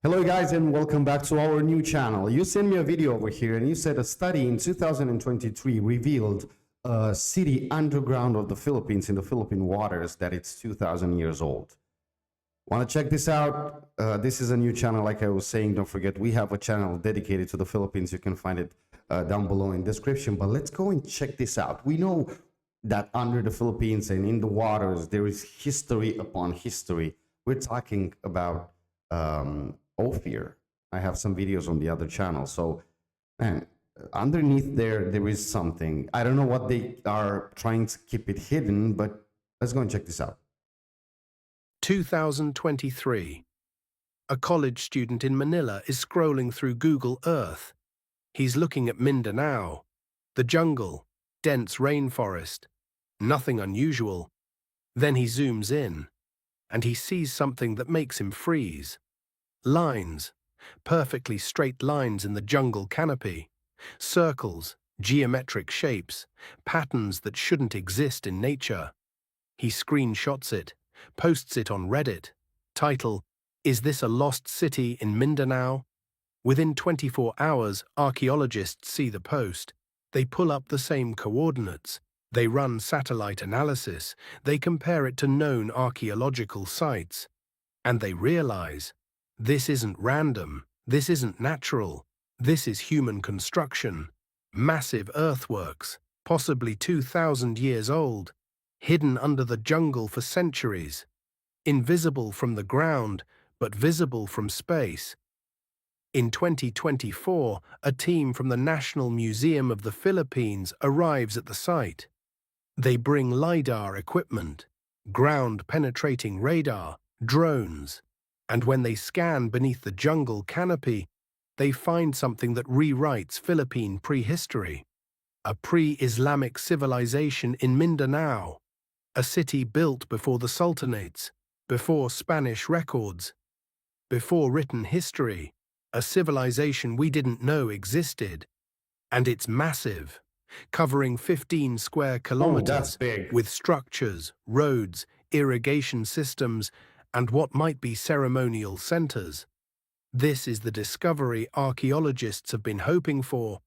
Hello guys and welcome back to our new channel. You sent me a video over here and you said a study in 2023 revealed a city underground of the Philippines in the Philippine waters that it's 2,000 years old. Want to check this out? This is a new channel, like I was saying. Don't forget, we have a channel dedicated to the Philippines. You can find it down below in the description. But let's go and check this out. We know that under the Philippines and in the waters, there is history upon history. We're talking about Ophir. I have some videos on the other channel. So, man, underneath there is something. I don't know what they are trying to keep it hidden, but let's go and check this out. 2023. A college student in Manila is scrolling through Google Earth. He's looking at Mindanao, the jungle, dense rainforest, nothing unusual. Then he zooms in, and he sees something that makes him freeze. Lines, perfectly straight lines in the jungle canopy, circles, geometric shapes, patterns that shouldn't exist in nature. He screenshots it, posts it on Reddit. Title, "Is this a lost city in Mindanao?" Within 24 hours, archaeologists see the post. They pull up the same coordinates. They run satellite analysis. They compare it to known archaeological sites. And they realize, this isn't random. This isn't natural. This is human construction. Massive earthworks, possibly 2,000 years old, hidden under the jungle for centuries, invisible from the ground, but visible from space. In 2024, a team from the National Museum of the Philippines arrives at the site. They bring LiDAR equipment, ground-penetrating radar, drones, and when they scan beneath the jungle canopy, they find something that rewrites Philippine prehistory. A pre-Islamic civilization in Mindanao, a city built before the sultanates, before Spanish records, before written history, a civilization we didn't know existed. And it's massive, covering 15 square kilometers, that's big. with structures, roads, irrigation systems, and what might be ceremonial centers. This is the discovery archaeologists have been hoping for,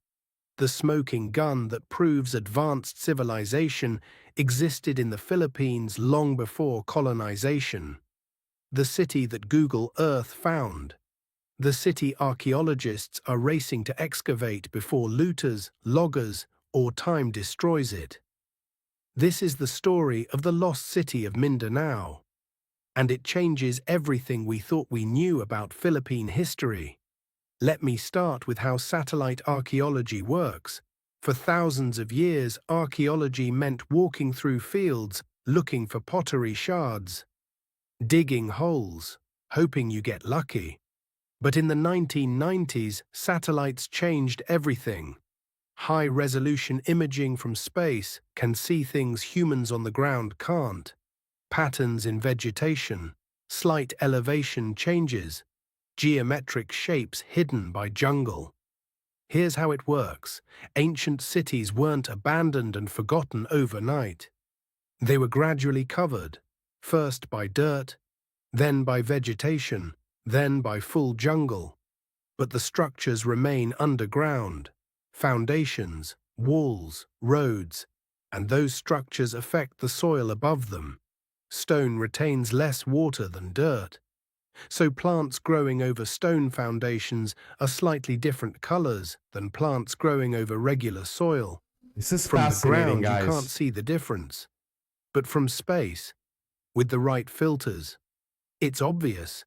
the smoking gun that proves advanced civilization existed in the Philippines long before colonization. The city that Google Earth found. The city archaeologists are racing to excavate before looters, loggers, or time destroys it. This is the story of the lost city of Mindanao. And it changes everything we thought we knew about Philippine history. Let me start with how satellite archaeology works. For thousands of years, archaeology meant walking through fields, looking for pottery shards, digging holes, hoping you get lucky. But in the 1990s, satellites changed everything. High-resolution imaging from space can see things humans on the ground can't. Patterns in vegetation, slight elevation changes, geometric shapes hidden by jungle. Here's how it works. Ancient cities weren't abandoned and forgotten overnight. They were gradually covered, first by dirt, then by vegetation, then by full jungle. But the structures remain underground. Foundations, walls, roads, and those structures affect the soil above them. Stone retains less water than dirt. So plants growing over stone foundations are slightly different colors than plants growing over regular soil. This is From the fascinating, ground, guys. you can't see the difference. But from space, with the right filters, it's obvious.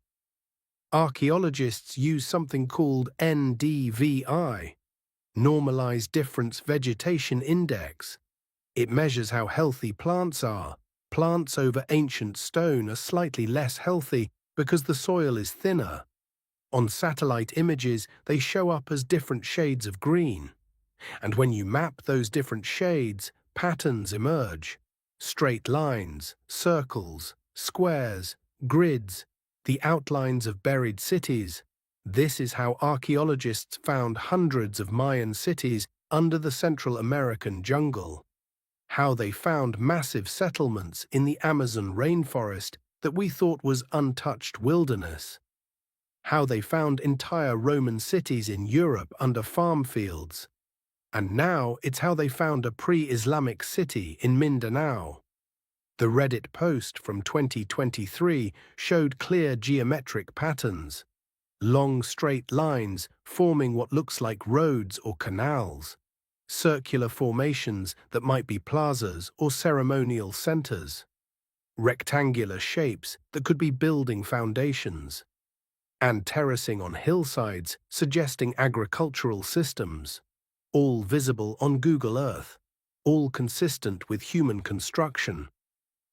Archaeologists use something called NDVI, Normalized Difference Vegetation Index. It measures how healthy plants are. Plants over ancient stone are slightly less healthy because the soil is thinner. On satellite images, they show up as different shades of green. And when you map those different shades, patterns emerge. Straight lines, circles, squares, grids, the outlines of buried cities. This is how archaeologists found hundreds of Mayan cities under the Central American jungle. How they found massive settlements in the Amazon rainforest that we thought was untouched wilderness. how they found entire Roman cities in Europe under farm fields. And now it's how they found a pre-Islamic city in Mindanao. The Reddit post from 2023 showed clear geometric patterns, long straight lines forming what looks like roads or canals, circular formations that might be plazas or ceremonial centers, rectangular shapes that could be building foundations, and terracing on hillsides suggesting agricultural systems, all visible on Google Earth, all consistent with human construction,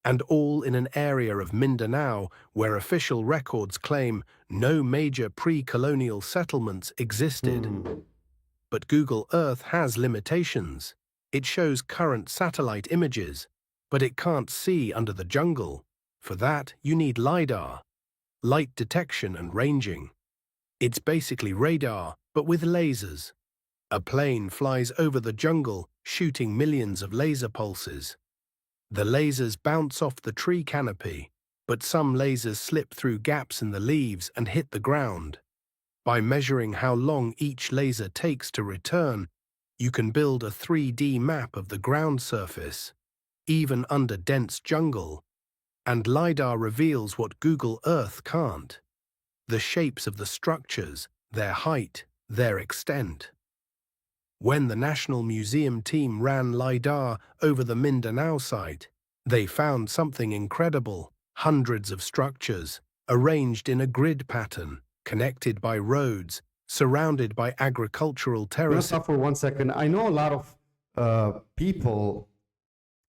and all in an area of Mindanao where official records claim no major pre-colonial settlements existed. But Google Earth has limitations. It shows current satellite images, but it can't see under the jungle. For that, you need LiDAR, light detection and ranging. It's basically radar, but with lasers. A plane flies over the jungle, shooting millions of laser pulses. The lasers bounce off the tree canopy, but some lasers slip through gaps in the leaves and hit the ground. By measuring how long each laser takes to return, you can build a 3D map of the ground surface, even under dense jungle, and LiDAR reveals what Google Earth can't: the shapes of the structures, their height, their extent. When the National Museum team ran LiDAR over the Mindanao site, they found something incredible: hundreds of structures, arranged in a grid pattern, connected by roads, surrounded by agricultural I'm gonna terraces. stop for 1 second. I know a lot of people,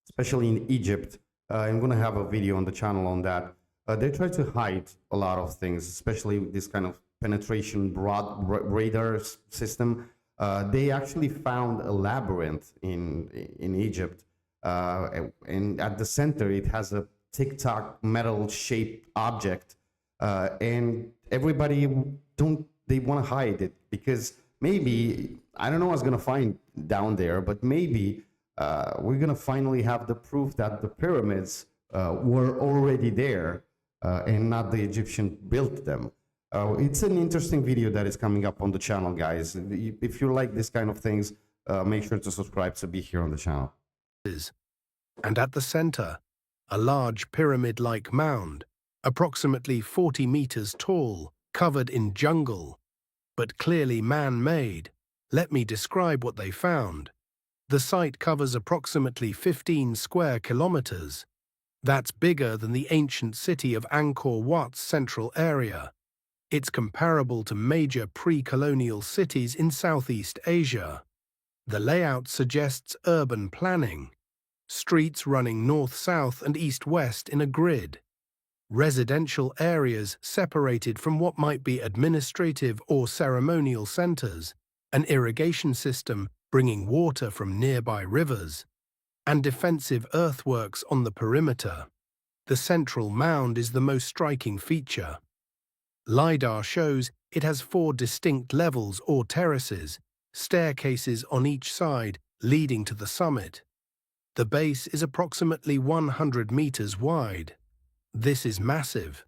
especially in Egypt. I'm going to have a video on the channel on that. They try to hide a lot of things, especially with this kind of penetration broad radar system. They actually found a labyrinth in Egypt, and at the center it has a tic-tac metal shaped object, and everybody they want to hide it because maybe, I don't know what's going to find down there, but maybe we're going to finally have the proof that the pyramids were already there, and not the Egyptian built them. It's an interesting video that is coming up on the channel, guys. If you like this kind of things, make sure to subscribe to be here on the channel. And at the center, a large pyramid-like mound, approximately 40 meters tall, covered in jungle, but clearly man-made. Let me describe what they found. The site covers approximately 15 square kilometers. That's bigger than the ancient city of Angkor Wat's central area. It's comparable to major pre-colonial cities in Southeast Asia. The layout suggests urban planning, streets running north-south and east-west in a grid, residential areas separated from what might be administrative or ceremonial centers, an irrigation system bringing water from nearby rivers, and defensive earthworks on the perimeter. The central mound is the most striking feature. LiDAR shows it has 4 distinct levels or terraces, staircases on each side leading to the summit. The base is approximately 100 meters wide. This is massive.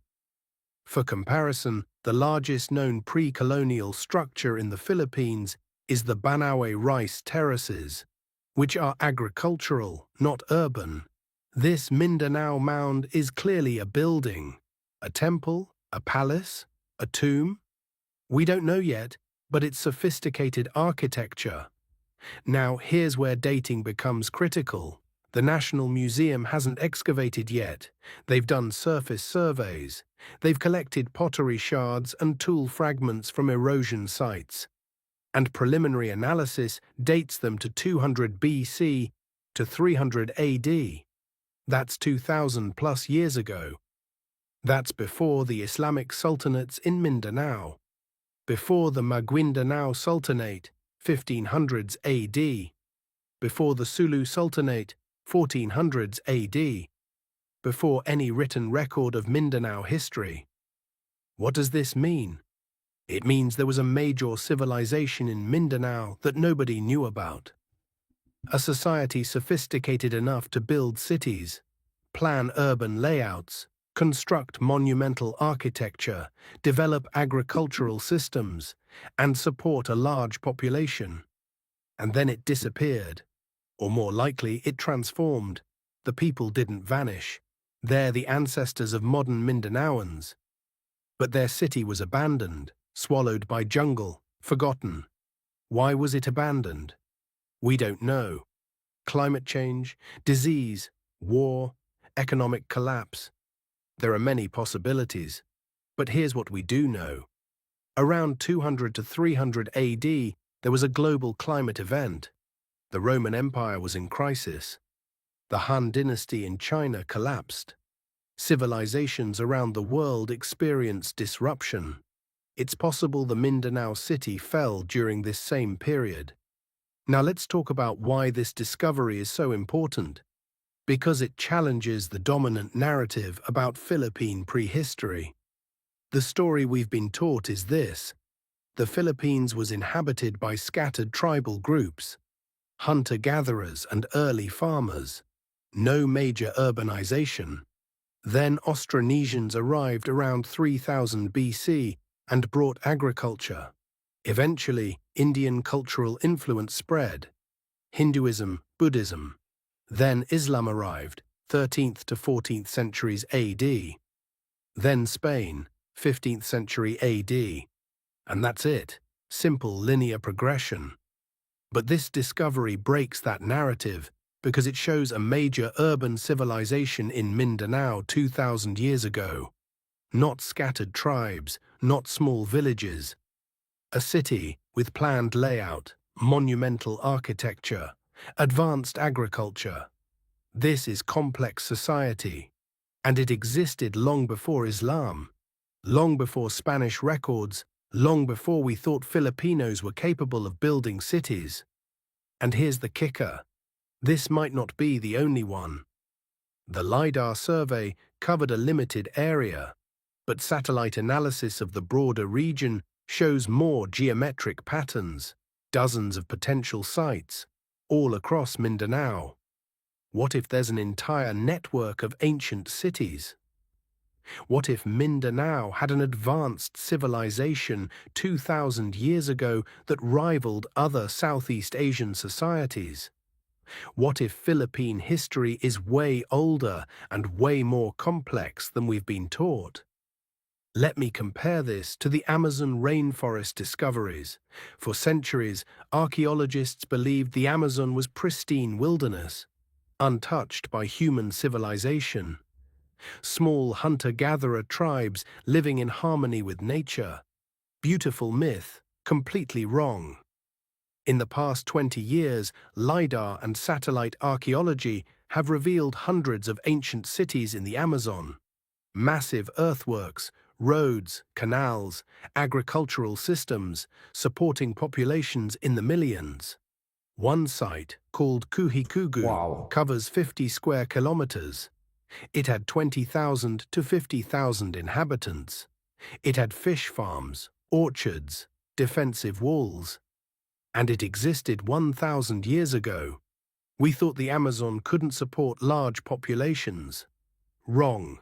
For comparison, the largest known pre-colonial structure in the Philippines is the Banawe rice terraces, which are agricultural, not urban. This Mindanao mound is clearly a building, a temple, a palace, a tomb. We don't know yet, but it's sophisticated architecture. Now, here's where dating becomes critical. The National Museum hasn't excavated yet. They've done surface surveys. They've collected pottery shards and tool fragments from erosion sites. And preliminary analysis dates them to 200 BC to 300 AD. That's 2,000 plus years ago. That's before the Islamic sultanates in Mindanao, before the Maguindanao Sultanate, 1500s AD, before the Sulu Sultanate, 1400s AD, before any written record of Mindanao history. What does this mean? It means there was a major civilization in Mindanao that nobody knew about. A society sophisticated enough to build cities, plan urban layouts, construct monumental architecture, develop agricultural systems, and support a large population. And then it disappeared. Or more likely, it transformed. The people didn't vanish. They're the ancestors of modern Mindanaoans. But their city was abandoned, swallowed by jungle, forgotten. Why was it abandoned? We don't know. Climate change, disease, war, economic collapse. There are many possibilities. But here's what we do know. Around 200 to 300 AD, there was a global climate event. The Roman Empire was in crisis. The Han dynasty in China collapsed. Civilizations around the world experienced disruption. It's possible the Mindanao city fell during this same period. Now let's talk about why this discovery is so important. Because it challenges the dominant narrative about Philippine prehistory. The story we've been taught is this: the Philippines was inhabited by scattered tribal groups, hunter-gatherers and early farmers. No major urbanization. Then Austronesians arrived around 3000 BC and brought agriculture. Eventually, Indian cultural influence spread. Hinduism, Buddhism. Then Islam arrived, 13th to 14th centuries AD. Then Spain, 15th century AD. And that's it. Simple linear progression. But this discovery breaks that narrative because it shows a major urban civilization in Mindanao 2,000 years ago. Not scattered tribes, not small villages. A city with planned layout, monumental architecture, advanced agriculture. This is complex society. And it existed long before Islam, long before Spanish records, long before we thought Filipinos were capable of building cities. And here's the kicker. This might not be the only one. The LiDAR survey covered a limited area, but satellite analysis of the broader region shows more geometric patterns, dozens of potential sites, all across Mindanao. What if there's an entire network of ancient cities? What if Mindanao had an advanced civilization 2,000 years ago that rivaled other Southeast Asian societies? What if Philippine history is way older and way more complex than we've been taught? Let me compare this to the Amazon rainforest discoveries. For centuries, archaeologists believed the Amazon was pristine wilderness, untouched by human civilization. Small hunter-gatherer tribes living in harmony with nature. Beautiful myth, completely wrong. In the past 20 years, LiDAR and satellite archaeology have revealed hundreds of ancient cities in the Amazon. Massive earthworks, roads, canals, agricultural systems, supporting populations in the millions. One site, called Kuhikugu, covers 50 square kilometers. It had 20,000 to 50,000 inhabitants. It had fish farms, orchards, defensive walls. And it existed 1,000 years ago. We thought the Amazon couldn't support large populations. Wrong.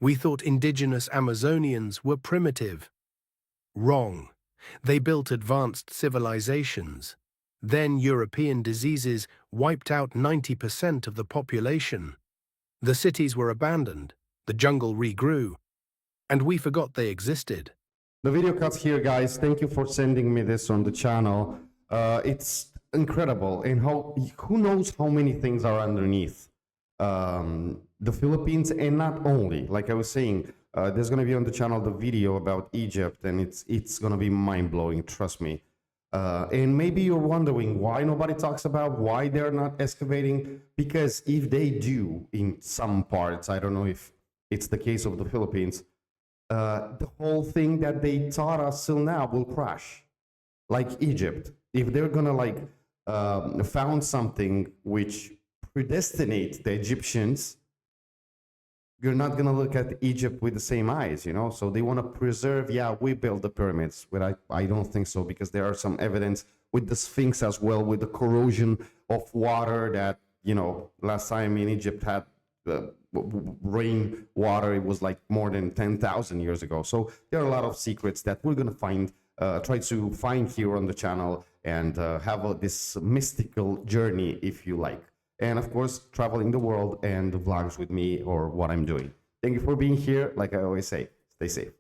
We thought indigenous Amazonians were primitive. Wrong. They built advanced civilizations. Then European diseases wiped out 90% of the population. The cities were abandoned, the jungle regrew, and we forgot they existed. The video cuts here, guys. Thank you for sending me this on the channel. It's incredible, and who knows how many things are underneath the Philippines, and not only. Like I was saying, there's going to be on the channel the video about Egypt, and it's going to be mind-blowing, trust me. And maybe you're wondering why nobody talks about why they're not excavating, because if they do in some parts, I don't know if it's the case of the Philippines, the whole thing that they taught us till now will crash. Like Egypt, if they're gonna found something which predestinate the Egyptians, you're not gonna look at Egypt with the same eyes, you know. So they want to preserve. Yeah, we built the pyramids, but I don't think so, because there are some evidence with the Sphinx as well, with the corrosion of water that, you know, last time in Egypt had rain water, it was like more than 10,000 years ago. So there are a lot of secrets that we're going to find, try to find here on the channel, and have this mystical journey, if you like. And of course, traveling the world and the vlogs with me or what I'm doing. Thank you for being here. Like I always say, stay safe.